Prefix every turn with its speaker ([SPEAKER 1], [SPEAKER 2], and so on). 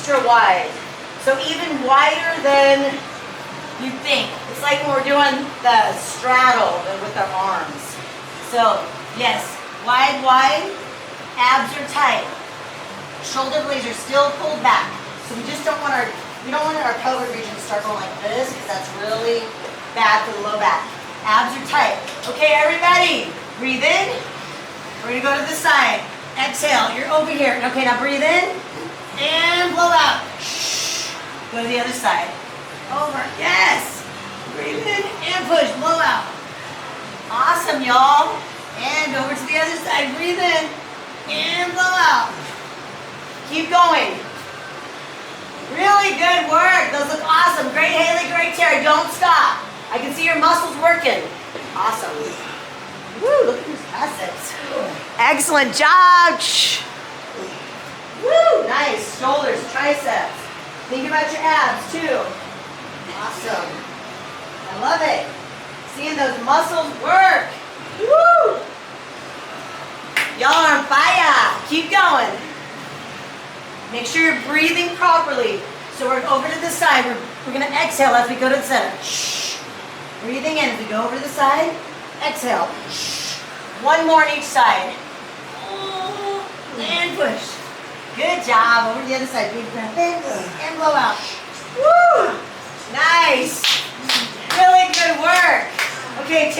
[SPEAKER 1] extra wide. So even wider than you think. It's like when we're doing the straddle with our arms. So yes, wide, wide, abs are tight. Shoulder blades are still pulled back. So we don't want our pelvic region to start going like this because that's really bad for the low back. Abs are tight. Okay, everybody, breathe in. We're gonna go to the side. Exhale, you're over here. Okay, now breathe in and blow out. Shh. Go to the other side. Over, yes. Breathe in and push, blow out. Awesome, y'all. And over to the other side. Breathe in and blow out. Keep going. Really good work. Those look awesome. Great, Haley. Great, Terry. Don't stop. I can see your muscles working. Awesome. Woo, look at these triceps. Excellent job. Woo, nice. Shoulders, triceps. Think about your abs, too. Awesome. I love it. Seeing those muscles work. Woo! Y'all are on fire. Keep going. Make sure you're breathing properly. So we're over to the side. We're going to exhale as we go to the center. Shh. Breathing in as we go over to the side. Exhale. Shh. One more on each side. And push. Good job. Over to the other side. Big breath in and blow out. Woo! Nice. Really good work. Okay.